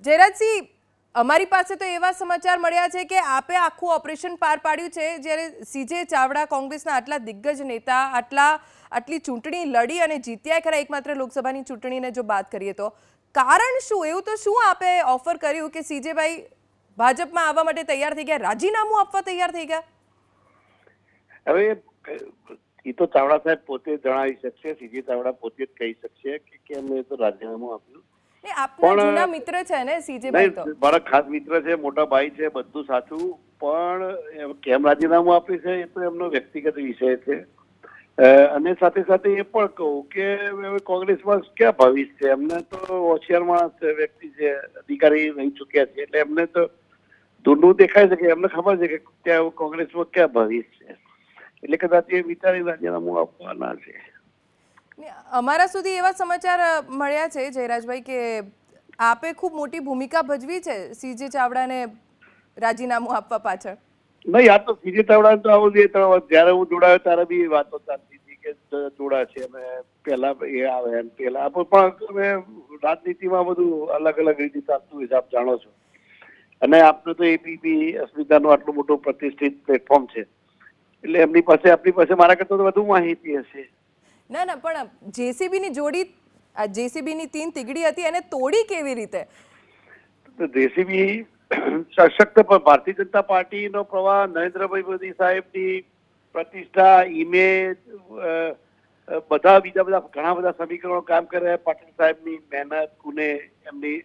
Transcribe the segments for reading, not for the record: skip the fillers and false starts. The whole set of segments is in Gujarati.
જયરાજસિંહ, અમારી પાસે તો એવા સમાચાર મળ્યા છે કે આપે આખું ઓપરેશન પાર પાડ્યું છે, જ્યારે સીજે ચાવડા કોંગ્રેસના આટલા દિગ્ગજ નેતા આટલી ચૂંટણી લડી અને જીત્યા ખરા એકમાત્ર લોકસભાની ચૂંટણીને જો વાત કરીએ તો કારણ શું? એવું તો શું આપે ઓફર કર્યું કે સીજેભાઈ ભાજપમાં આવવા માટે તૈયાર થઈ ગયા, રાજીનામું આપવા તૈયાર થઈ ગયા? હવે એ તો ચાવડા સાહેબ પોતે જણાવી શકશે, સીજે ચાવડા પોતે જ કહી શકશે કે કેમ એ તો રાજીનામું આપ્યું. આપના જૂના મિત્ર છે ને સીજેભાઈ? તો મારા ખાસ મિત્ર છે, મોટા ભાઈ છે, બધું સાચું, પણ કેમ રાજીનામું આપ્યું છે એ તો એમનો વ્યક્તિગત વિષય છે. અને સાથે સાથે એ પણ કહું કે કોંગ્રેસમાં ક્યાં ભવિષ્ય છે? એમને તો હોશિયાર માણસ વ્યક્તિ છે, અધિકારી રહી ચુક્યા છે, એટલે એમને તો દૂરનું દેખાય છે કે એમને ખબર છે કે ત્યાં કોંગ્રેસમાં ક્યાં ભવિષ્ય છે, એટલે કદાચ એ વિચારી રાજીનામું આપવાના છે. અમારા સુધી એવા સમાચાર મળ્યા છે જયરાજભાઈ કે આપે ખૂબ મોટી ભૂમિકા ભજવી છે સીજે ચાવડાને રાજીનામું આપવા પાછળ. નહીં, આ તો સીજે ચાવડા તો આવું જયારે હું જોડાયો ત્યારે બી વાતો ચાલતી હતી કે જોડા છે અને પેલા એ આવે પેલા પણ રાજનીતિમાં બધું અલગ અલગ રીતે ચાલતું હોય, આપ જાણો છો. અને આપનું તો એબીપી અસ્મિતાનું આટલું મોટું પ્રતિષ્ઠિત પ્લેટફોર્મ છે, એટલે આપણી પાસે મારા કરતા તો વધુ માહિતી હશે. ના ના, પણ જેસીબીની જોડી, જેસીબીની 3 તીગડી હતી એને તોડી કેવી રીતે? જેસીબી સશક્ત ભારતીય જનતા પાર્ટીનો પ્રવાહ, નરેન્દ્રભાઈ મોદી સાહેબની પ્રતિષ્ઠા, ઇમેજ, બધા ઘણા બધા સમીકરણો કામ કરે, પાટીલ સાહેબની મહેનત, પુણે એમની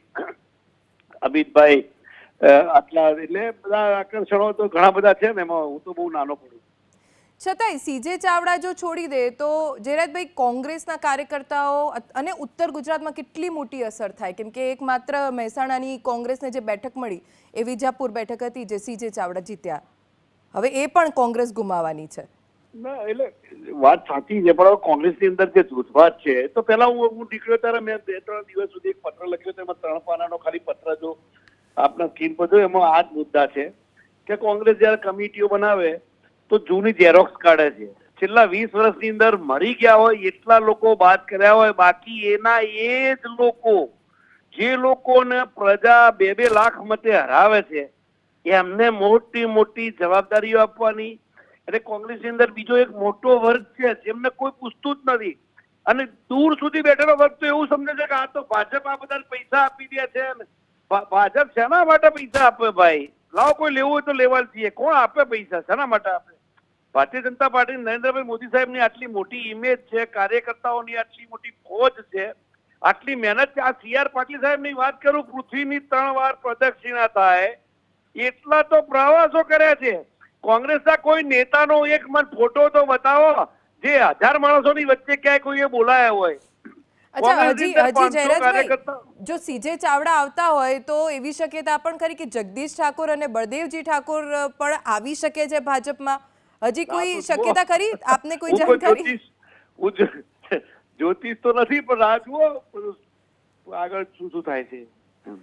અમિતભાઈ, આટલા એટલે બધા આકર્ષણો તો ઘણા બધા છે ને, એમાં હું તો બહુ નાનો પડું. છતાંય સીજે ચાવડા જો છોડી દે તો જયરાજભાઈ કોંગ્રેસના કાર્યકર્તાઓ અને ઉત્તર ગુજરાતમાં કેટલી મોટી અસર થાય? કેમ કે એકમાત્ર મહેસાણાની કોંગ્રેસને જે બેઠક મળી એ વિજાપુર બેઠક હતી જે સીજે ચાવડા જીત્યા, હવે એ પણ કોંગ્રેસ ગુમાવવાની છે. ના, એટલે વાત સાચી છે, પણ કોંગ્રેસની અંદર જે જૂથવાદ છે, તો પેલા હું નીકળ્યો ત્યારે મેં 2-3 દિવસ સુધી એક પત્ર લખ્યો, એમાં 3 પાનાનો ખાલી પત્ર જો આપના સ્ક્રીન પર જો, એમાં આ જ મુદ્દા છે કે કોંગ્રેસ જયારે કમિટીઓ બનાવે તો જૂની ઝેરોક્સ કાઢે છે. છેલ્લા 20 વર્ષની અંદર મરી ગયા હોય એટલા લોકો બાદ કર્યા હોય, બાકી એના એ જ લોકો જે લોકોને પ્રજા 2-2 લાખ મતે હરાવે છે એમને મોટી મોટી જવાબદારીઓ આપવાની. એટલે કોંગ્રેસની અંદર બીજો એક મોટો વર્ગ છે જેમને કોઈ પૂછતું જ નથી, અને દૂર સુધી બેઠેલો વર્ગ તો એવું સમજે છે કે આ તો ભાજપ આ બધા પૈસા આપી દે છે. ભાજપ શેના માટે પૈસા આપે ભાઈ? લાવો, કોઈ લેવું હોય તો લેવા જઈએ. કોણ આપે પૈસા? શેના માટે આપે? ભારતીય જનતા પાર્ટી નરેન્દ્રભાઈ મોદી સાહેબની આટલી મોટી ઇમેજ છે, કાર્યકર્તાઓની આટલી મોટી ફોજ છે, આટલી મહેનત છે. આ CR પાટીલ સાહેબની વાત કરું, પૃથ્વીની 3 વાર પ્રદક્ષિણા થાય એટલા તો પ્રવાસો કર્યા છે. કોંગ્રેસના કોઈ નેતાનો એક મન ફોટો તો બતાવો જે 1000 માણસોની વચ્ચે ક્યાંય કોઈએ બોલાયા હોય. અચ્છા, હજી જયરાજભાઈ, જો સીજે ચાવડા આવતા હોય તો એવી શક્યતા પણ ખરી કે જગદીશ ઠાકોર અને બળદેવજી ઠાકોર પણ આવી શકે છે ભાજપમાં? હજી કોઈ શક્યતા ખરી? આપને કોઈ જાણકારી? જ્યોતિષ તો નથી, પણ રાહ જુઓ આગળ શું થાય છે.